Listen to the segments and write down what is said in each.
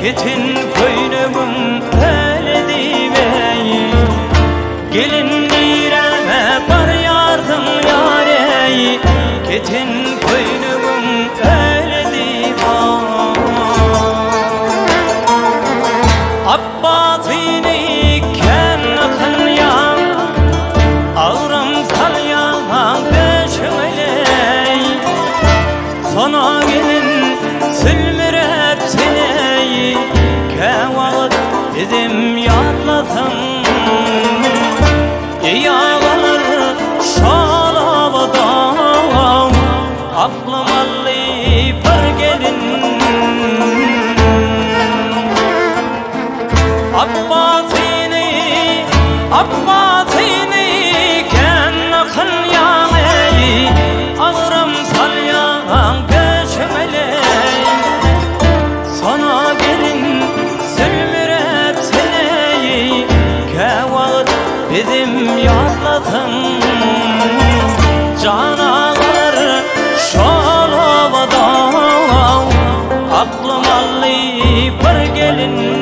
Ketin koynumum öyle divey, gelin direme bar yardım yarey. Ketin koynumum öyle divey. Abbatini ken akın yan, ağram salyan peşmeley. Sana gelin sülmürep seni, bizim yatlasın yağlar şalavada, aklım alli bir gelin. Abbasini ken akın yaney, ağrım salyan peşmeley. Sana gelin sülmürep seni, kevat bizim yatlasın canavar şalavada, aklım alli bir gelin.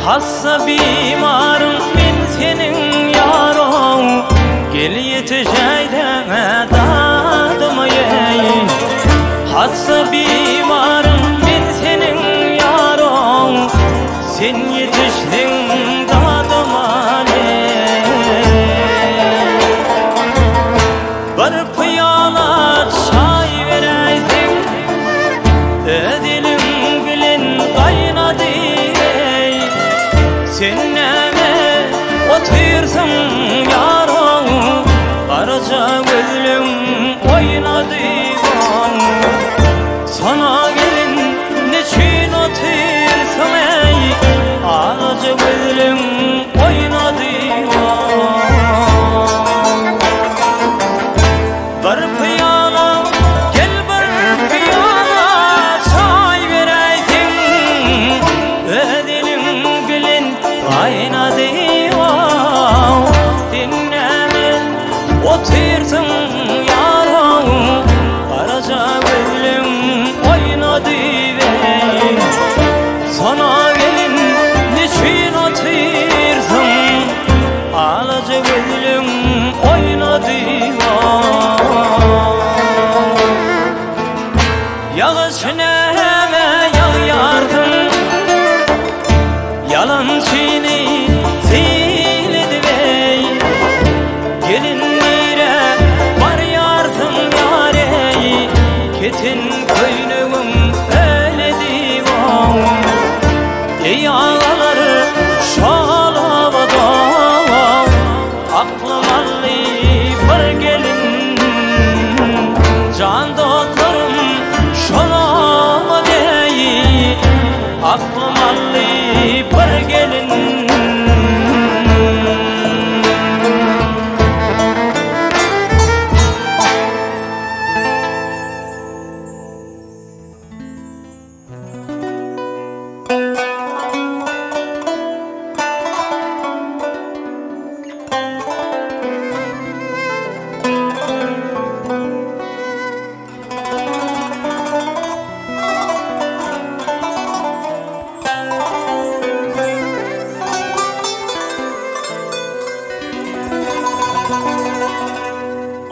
Hassa bimarım ben senin yarın, gel yetişeyden dadıma yey. Hassa bimarım ben senin yarın, sen yetiştin dadıma yey. Bir piyala çay vereydin, ödelim bilen kaynadı. Sen neme otursun yarın, araca gözlüm oynadı. Sana gelin niçin otursun ey, araca gözlüm oynadı. Bir piyala gel, bir piyala çay vereydin, ödelim bilen kaynadı. Dinleme otursun yarın, araca gözlüm oynadı. Sana gelin niçin otursun, araca gözlüm oynadı. Yağış neme yağardın, yalan çiğni sildi bey. Gelin nire var yardım yarey, ketin koynumum öyle divan. Yağlar şalavada, aklım alli bir gelin. Can dostlarım şalama dey, aklım alli bir gelin.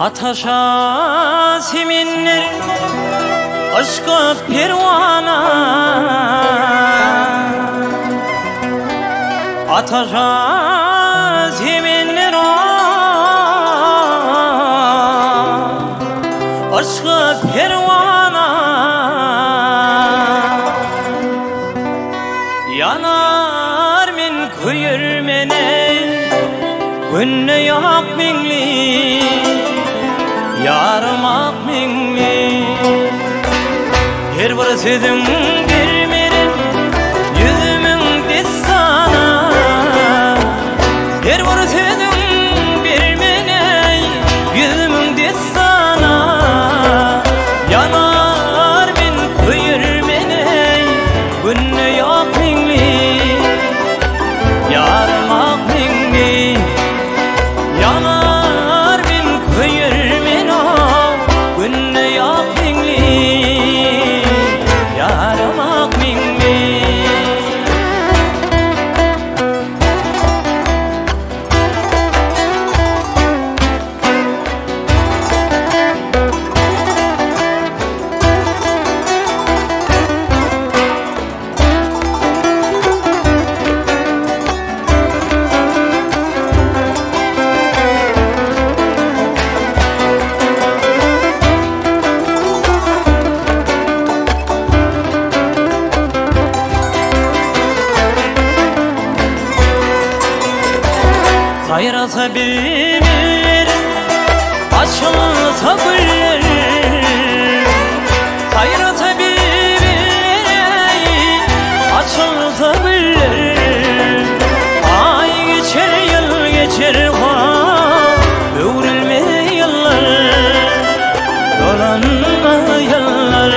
Ataşa seminler aşka pervana, ataşa seminler aşka pervana, yanar min kuyurmene günne yak minli, yarmak minli. Her bir sözüm bir merin yüzümün diz sana, her bir sözüm bir meney yüzümün diz sana, yanar min kuyur meney günne yak minli, yarmak minli. Yanar min kuyur meney günne yak minli, yarmak minli. Sayrasa bir açılsa güller, sayrasa bir açılsa güller. Ay geçer yıl geçer öğrenme yıllar, dolanma yıllar.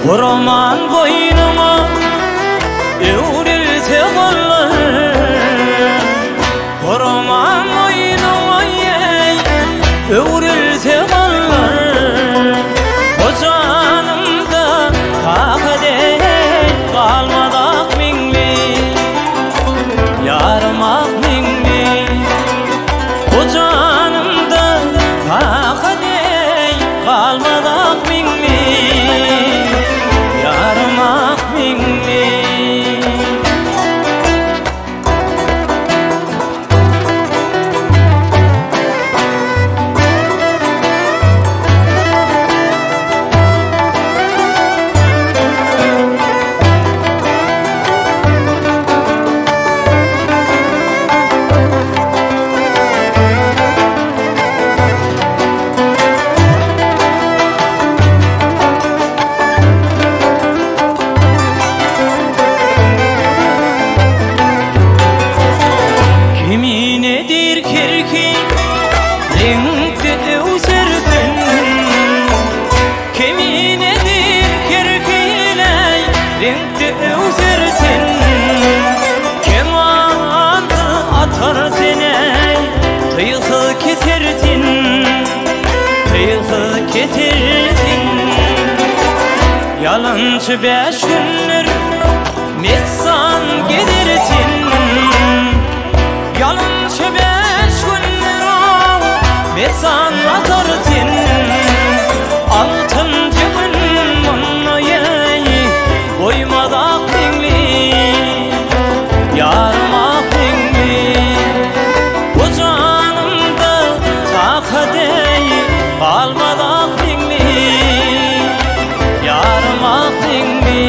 Kuraman boynuma evrilse kollar, kuraman boynuma evrilse kollar. O canımda takade kalmadak minli, yarmak minli. O canımda takade kalmadak minli, yarmak minli. Kiminedir kirki renkte evsersin, kiminedir kirkiyle renkte evsersin. Kemantı atar sene tıyısı kesersin, tıyısı kesersin. Yalancı beş günler mesan gidersin, yalancı beş günler mesan atarsın. Altıncı gün bana koymadak minli, yarmak minli. O canımda takade kalmadak minli, yarmak minli.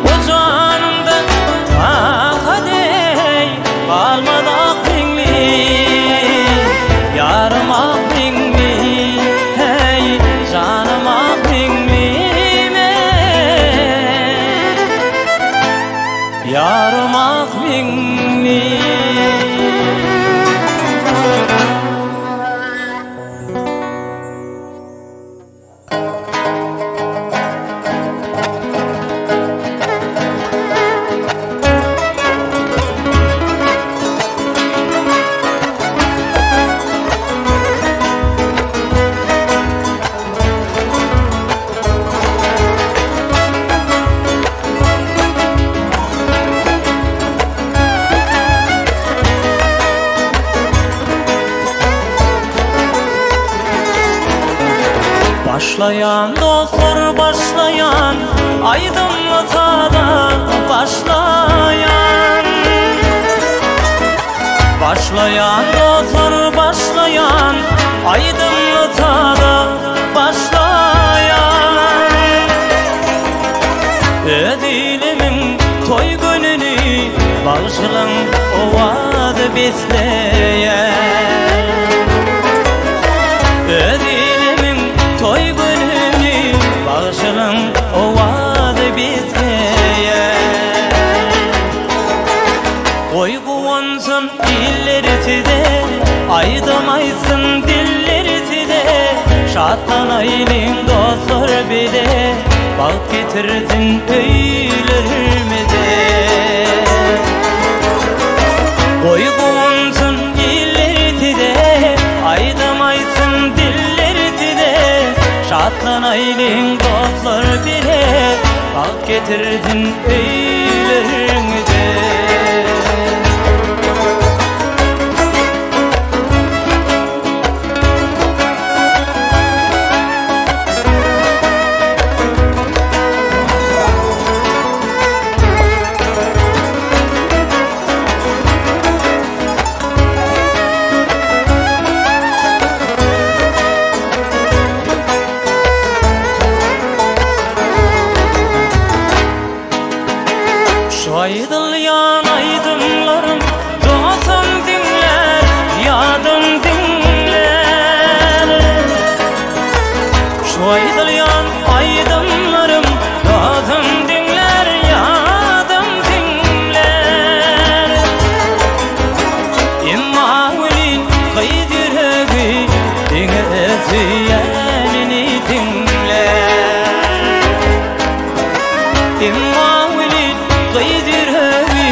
O canımda Başlayan dostlar başlayan, aydınlata da başlayan. Başlayan dostlar başlayan, aydınlata da başlayan. Edilimin toy gününü bağışlan ovadı besleyen. Edilimin toy gününü bağışlan ovadı besleyen. Koy kuvansın dilleri size, aydımaysın dilleri size. Şatlanayın dostlar bile, bak getirdin öylerimize. Koy kuvansın dilleri size, aydımaysın dilleri size. Şatlanayın dostlar bile, bak getirdin öylerimize. Aydılyan aydınlarım, doğsan dinler, yadım dinler. Şu aydılyan aydınlarım, doğsan dinler, yadım dinler. İmmavli kıydiregi, dinleziyenini dinler. İmmavli kıydiregi,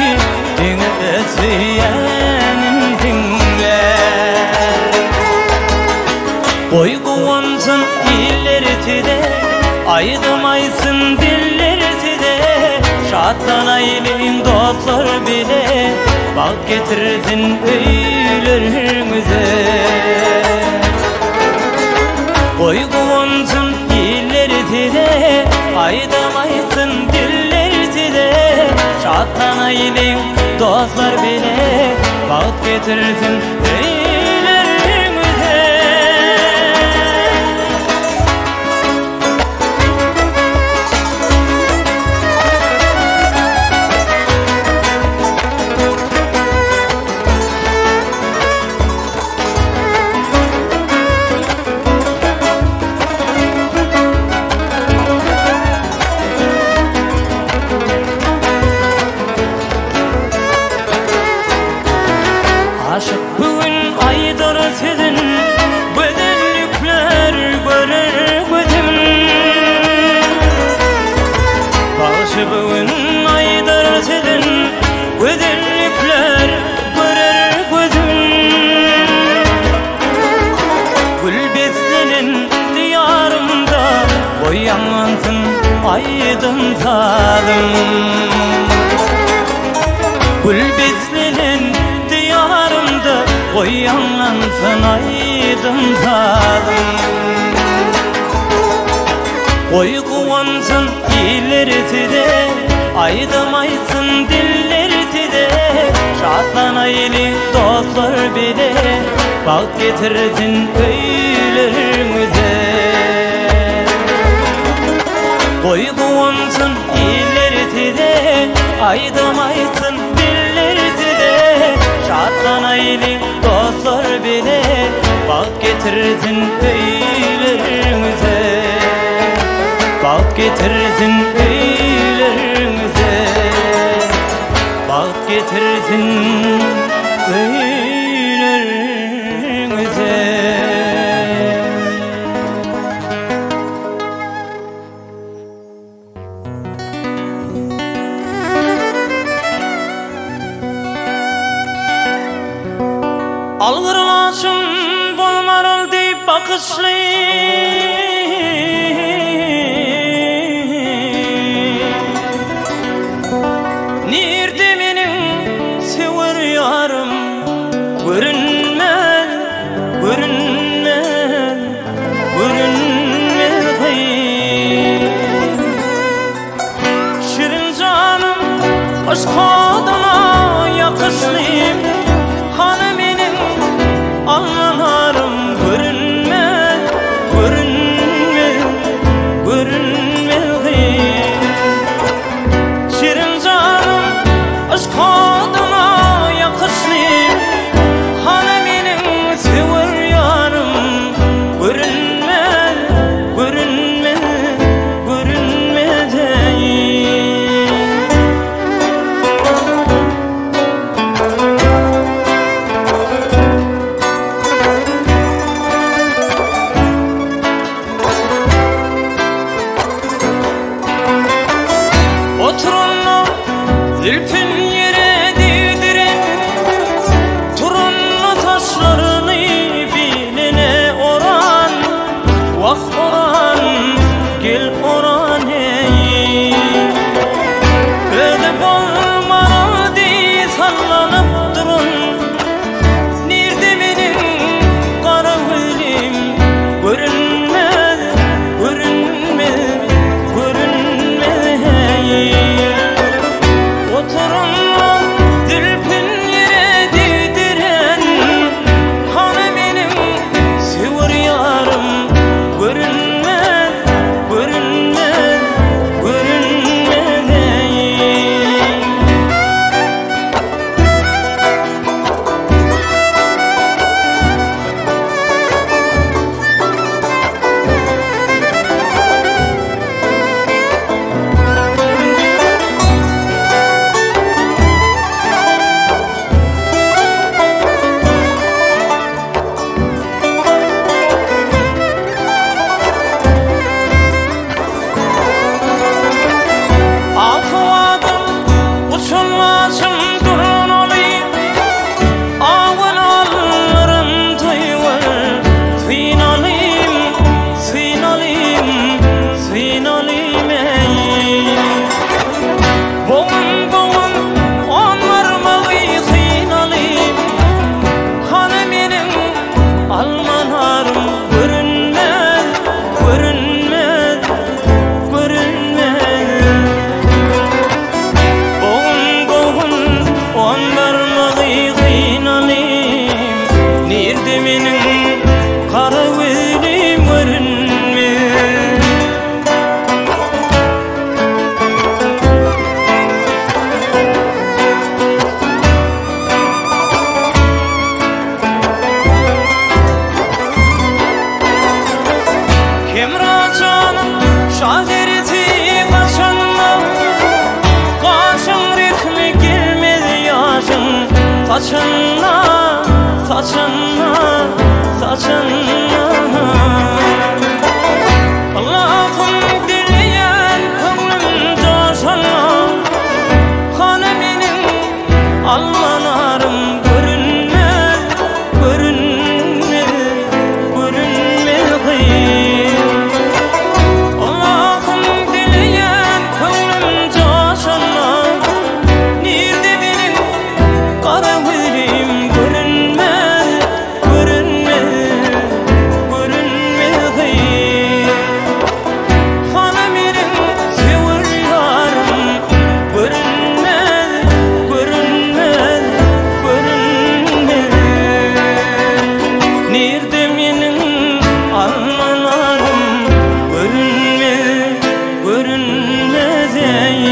dinleziyenin dinler. Koy kuvansın illerisi de, aydımaysın dillerisi de. Şatlanayın dostlar bile, bak getirdin öylerimize. Koy kuvansın illerisi de, aydımaysın dillerisi de. Şatlanayın dostlar bile, bak getirsin öylerimize. Aşık bugün aydır sizin, güzellikler görür gözüm. Aşık bugün aydır sizin, güzellikler görür gözüm. Gül beslenen diyarımda, boyansın aydın tadım. Gül beslenen diyarımda, oyanlansın aydın tadım. Koy kuvansın illerisi de, aydımaysın dillerisi de. Şatlanayın dostlar bile, bak getirsin öylerimize. Koy kuvansın illerisi de, aydımaysın dillerisi de. Şatlanayın dostlar bile, bak getirsin öylerimize. Bak getirsin öylerimize. Bak getirsin öylerimize. Algırlaşım bolmarıl deyip bakışlayın. Nerede menin sever yarım, görünmez, görünmez, görünmez. aşkadına yakışlıyım. Hani benim almalarım görünme, görünme, görünme. Şirin canım aşkadına yakışlıyım. Hani benim sever yarım görünme, görünme, görünme değil. Oturunlu zülfün yere değdirin, turunlu taşlarını biline oran. Vah oran, gel oran ey. Ölüp olmalı diye sallanıp durun. Nerede benim kara gülüm, görünme, görünme, görünme hey. Oturunlu zülfün yere değdiren, hani benim sever yarım görünme, görünme, görünme değil. Altı adım uçulmazım durun olayım. Ağın alırım duyuver, suyun alayım, suyun alayım, suyun alayım ey. Boğun boğun onlarmağı suyun alayım. Hani benim almanarım görünme, görünme, görünme. Boğun boğun onlarmağı suyun alayım. Nerede benim kara gülüm görünme. Kemracanım şadereti kaşınma, kaşın ritmi girmedi yaşın. Saçınla, saçınla, saçınla. Allah'ım dileyen kıvrım coşanla. Hani benim almanarım görünme, görünme, görünme hey. Allah'ım dileyen kıvrım coşanla. Nerede benim kara gülüm görünme, görünme, görünme hey. Hani benim sever yarım görünme, görünme, görünme. Nerede benim almalarım görünme, görünme değil.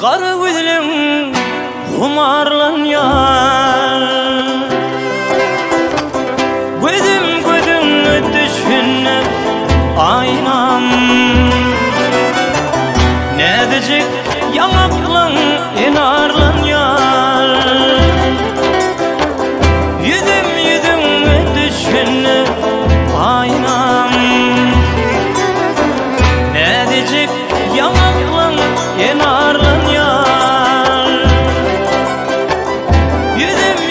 Kara gülüm kumarlan yar, gözüm gözümü düşünüp aynam. Ne diyecek yanaklan inarlan yar, yüzüm yüzümü düşünüp aynam. Ne diyecek yanaklan inarlan yar, yüzüm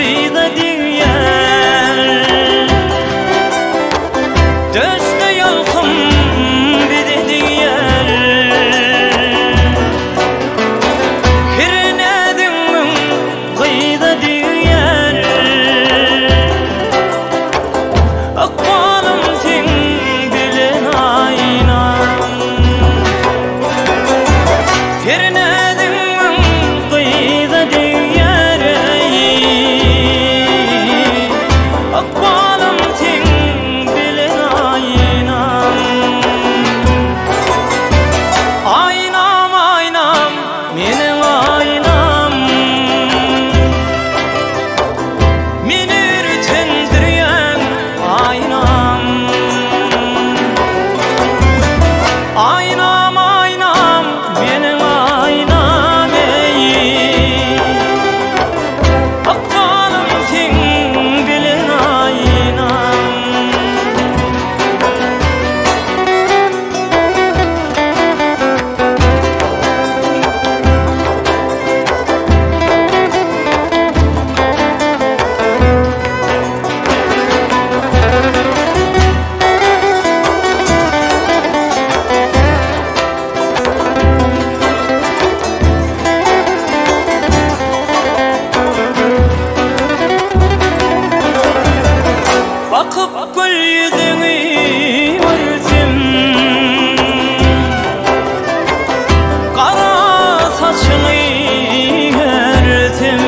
kıyda diyer Döşte yalkım bidi diyer Hirnedin min kıyda diyer Akbalım sen bilen aynam Hirnedin min kıyda diyer Akbalım sen bilen aynam Aynam aynam menin aynam Meni ürtendiryen aynam Aynam aynam menin aynam Akbalım sen bilen aynam Bakıp gül yüzünü görsem Kara saçını görsem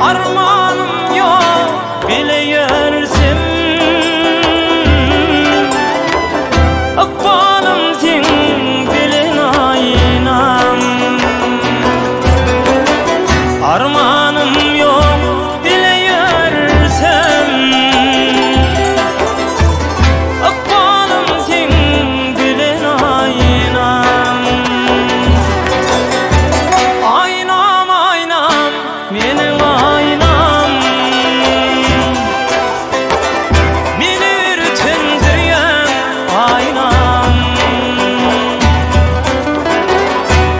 Armanım yok bile görsem Akbalım sen bilen aynam Armanım yok bile görsem Akbalım sen bilen aynam Aynam aynam menin aynam Meni ürtendiryen aynam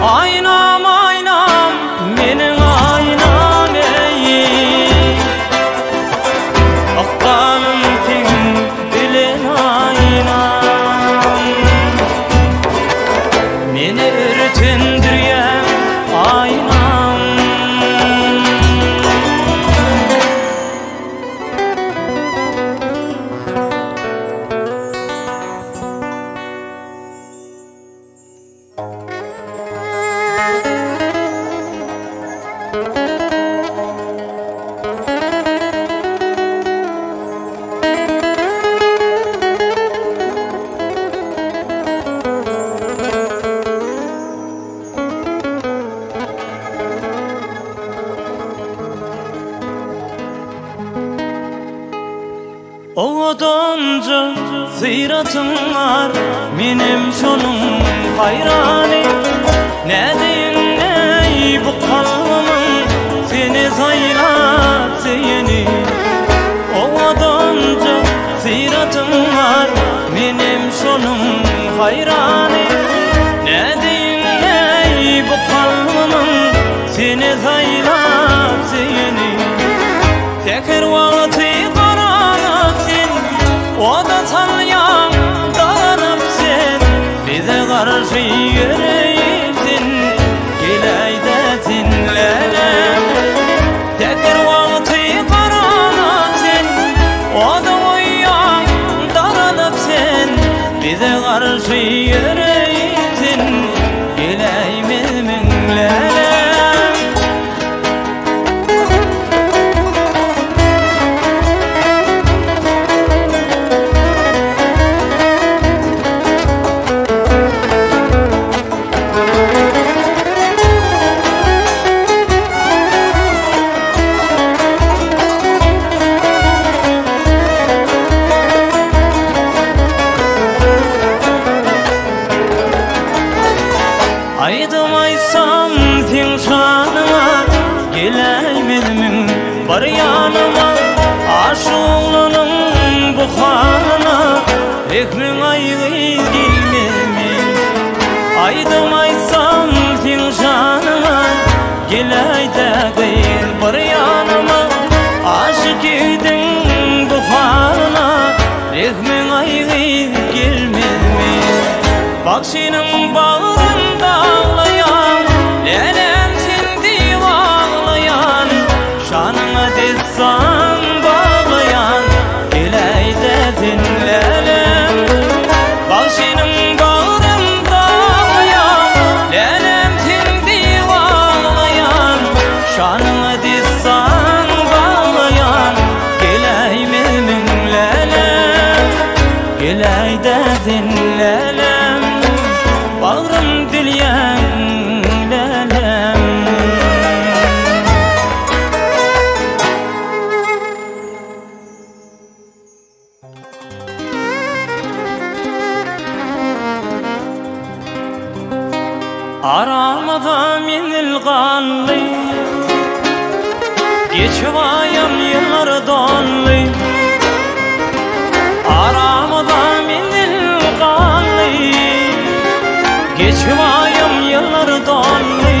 Aynam aynam menin aynam Akbalım sen bilen aynam Meni ürtendiryen aynam O adamca ziyratın var Menim şonum hayrani Ne deyin ney bu kalbimın Seni zayla seyini O adamca ziyratın var Menim şonum hayrani Ne deyin ney bu kalbimın Seni zayla seyini Tekir vakti o da salyan daranıp sen Bize karşı yüreğisin Gileyde sinlerim Tekir vakti karanıp sen O da uyyan daranıp sen Bize karşı yüreğisin Gileyimiz minlerim Aydımaysam sen şanıma Geleymedim var yanıma Aşığlının bu kanına Ekmin ayı gelmemin Aydımaysam sen şanıma Geley de gelmedimi? Bak senin bağrında ağlayan, lelem sindi ağlayan, şanına destan bağlayan, geleyde dinlelem. Bak senin bağrında ağlayan, lelem sindi ağlayan, şanına destan bağlayan, geleymemin lelem, geleyde dinlelem. Bağrım dilyen lelem. Aramada minil galli, geçivayam yıllar dolli. Aramada minil galli, geçivayam yıllar dolli.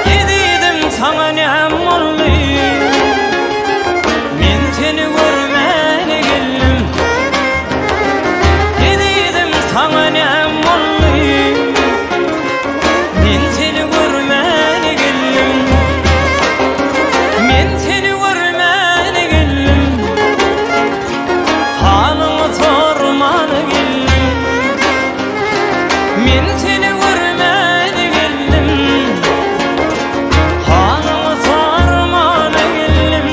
Gididim sana ne molli, men seni görmene geldim. Gididim sana ne molli, men seni görmene geldim. Men seni görmene geldim, halımı sormana geldim. Men seni görmene geldim, halımı sormana geldim.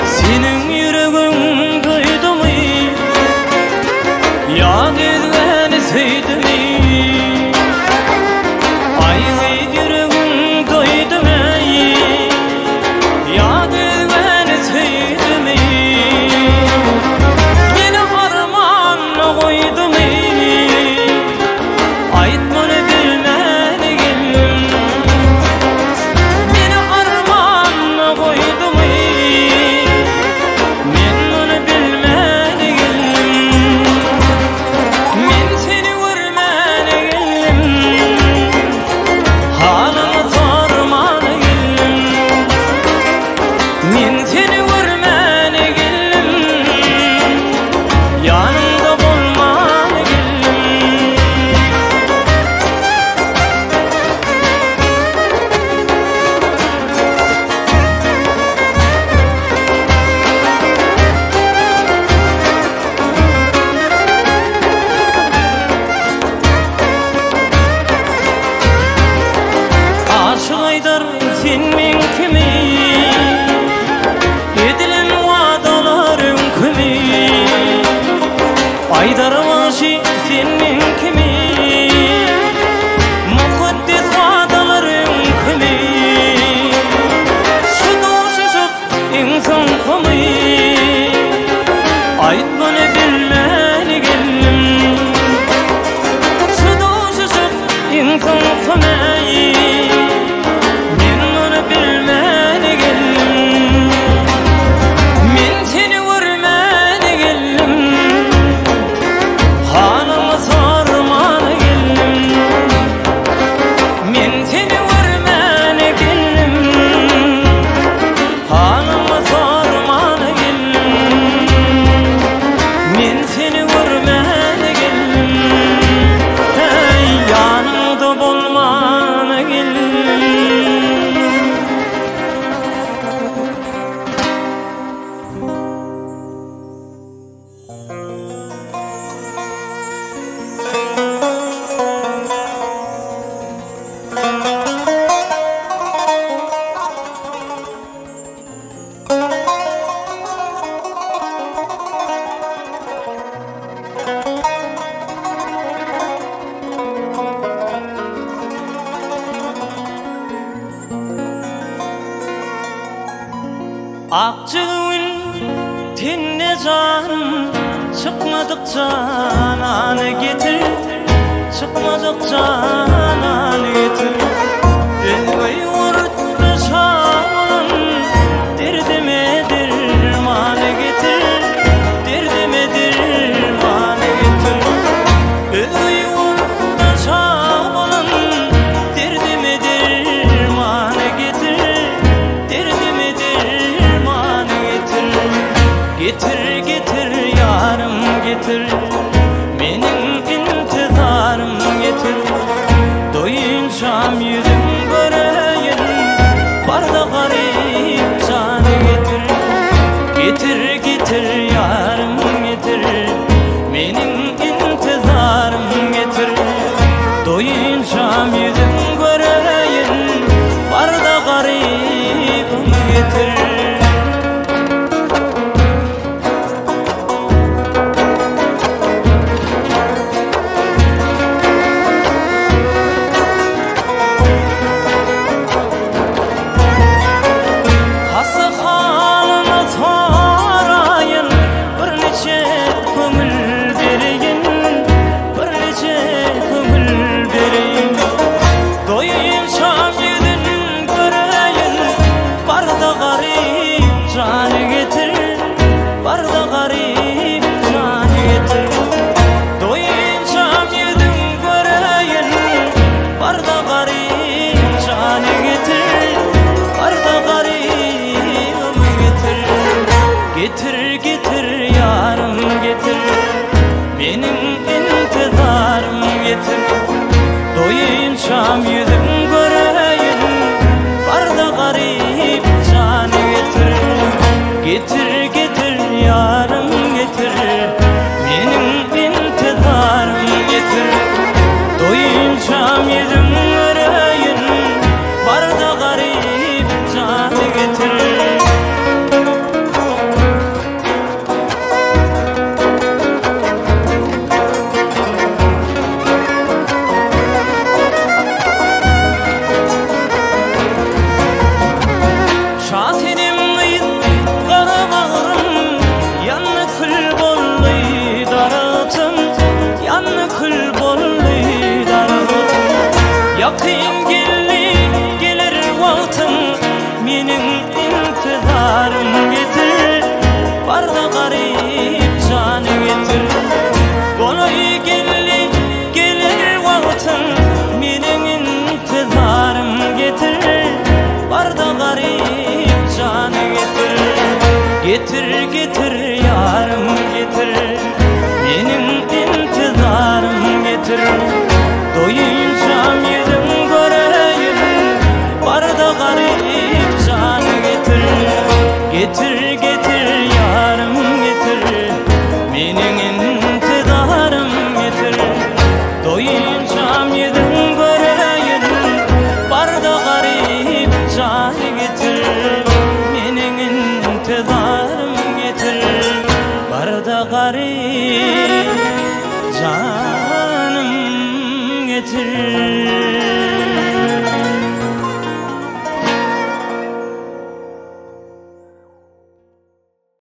Senin yüreğin duydu mu? Yad edeni sevdi mi? Ayrı yüreğin duydu mu? Yad edeni sevdi mi? Yine armağanla koydu mu? Aytmanı bilmene geldim. Yine armağanla koydu mu? Men onu bilmene geldim. Men seni görmene geldim, halımı sormana geldim. Men seni görmene geldim, yanımda bulmana geldim. Aşık Aydar sen men kimi, edilen vadalarım kimi. Aydar başı sen men kimi, mukaddes vadalarım kimi. Şu doşuşup insan kimi, aytmanı bilmene geldim. Şu doşuşup insan kimi, men onu bilmene geldim. Men seni görmene geldim, halımı sormana geldim. Men seni görmene geldim, halımı sormana geldim. Men seni görmene geldim, hey yanımda bulmana geldim. Akçığın tinne canım, çıkmadık cananı getir. Çıkmadık cananı getir. Elbey vurdu şan, derdime derman. Getir getir yarım getir, mening intizarım getir. Doyunçam yüzüm göreyin, barda garip canı getir. Getir getir yarım getir, mening intizarım getir. Doyunçam yüzüm göreyin, barda garip getir. Getir getir yarım getir, benim intizarım getir. Doyunçam yüzüm göreyin, barda garip canı getir. Getir getir yarım getir, benim intizarım getir. Doyunçam yüzüm göreyin, barda garip canı getir. Yakın gelir vaktim, mening intizarım getir. Barda garip canı getir. Golay gelir vaktim, mening intizarım getir. Barda garip canı getir. Getir getir yarım getir, mening intizarım getir. Doyunçam yüzüm göreyin, barda garip canı getir. Getir getir yarım getir, mening intizarım getir. Doyunçam yüzüm göreyin, barda garip canı getir. Mening intizarım getir, barda garip canım getir.